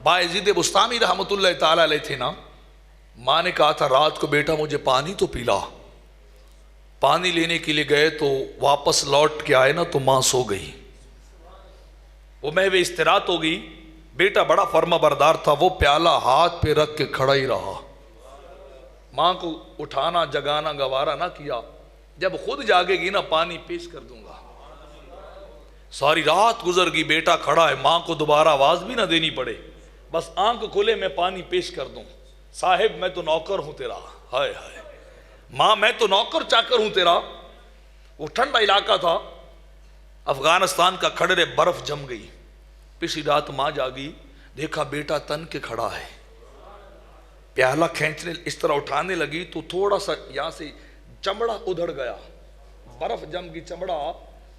بايزيد بستامی رحمت اللہ تعالیٰ علیہ تھے نا، ماں نے کہا تھا رات کو بیٹا مجھے پانی تو پلا. پانی لینے کے لیے گئے تو واپس لوٹ کے آئے نا تو ماں سو گئی. وہ محو استراحت ہو گئی. بیٹا بڑا فرما بردار تھا، وہ پیالہ ہاتھ پہ رکھ کے کھڑا ہی رہا. ماں کو اٹھانا جگانا گوارا نہ کیا. جب خود جاگے گی نا پانی پیش کر دوں گا. ساری رات گزر گئی، بیٹا کھڑا ہے، ماں کو دوبارہ آواز بھی نہ دینی پڑے، بس آنکھ کھلے میں پانی پیش کر دوں. صاحب میں تو نوکر ہوں تیرا. ہائے ہائے ماں میں تو نوکر چاکر ہوں تیرا. وہ ٹھنڈا علاقہ تھا افغانستان کا، کھڑے برف جم گئی. پچھلی رات ماں جاگی، دیکھا بیٹا تن کے کھڑا ہے. پیالہ کھینچنے اس طرح اٹھانے لگی تو تھوڑا سا یہاں سے چمڑا ادھڑ گیا، برف جم گئی، چمڑا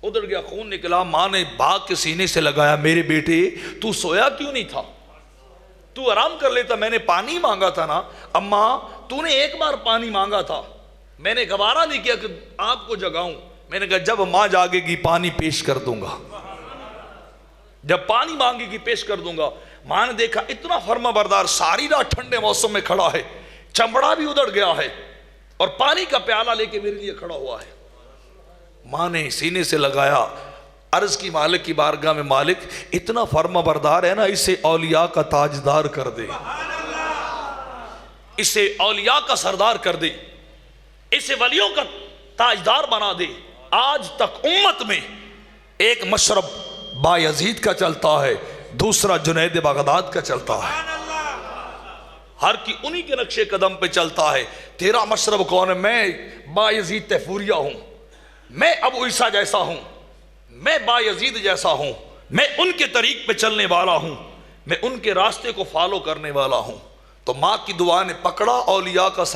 ادھڑ گیا، خون نکلا. ماں نے بھاگ کے سینے سے لگایا، میرے بیٹے تو سویا کیوں نہیں تھا؟ تو آرام کر لیتا، میں نے پانی مانگا تھا نا. اماں تو نے ایک بار پانی مانگا تھا، میں نے گوارا نہیں کیا کہ آپ کو جگاؤں. میں نے کہا جب ماں جاگے گی پانی پیش کر دوں گا، جب پانی مانگے گی پیش کر دوں گا. ماں نے دیکھا اتنا فرما بردار ساری رات ٹھنڈے موسم میں کھڑا ہے، چمڑا بھی ادھڑ گیا ہے اور پانی کا پیالہ لے کے میرے لیے کھڑا ہوا ہے. ماں نے سینے سے لگایا، عرض کی مالک کی بارگاہ میں، مالک اتنا فرما بردار ہے نا، اسے اولیاء کا تاجدار کر دے، اسے اولیاء کا سردار کر دے، اسے ولیوں کا تاجدار بنا دے. آج تک امت میں ایک مشرب بایزید کا چلتا ہے، دوسرا جنید بغداد کا چلتا ہے، ہر کی انہی کے نقش قدم پہ چلتا ہے. تیرا مشرب کون ہے؟ میں بایزید تیفوریہ ہوں، میں ابو عیسیٰ جیسا ہوں، میں بایزید جیسا ہوں، میں ان کے طریق پہ چلنے والا ہوں، میں ان کے راستے کو فالو کرنے والا ہوں. تو ماں کی دعا نے پکڑا اولیاء کا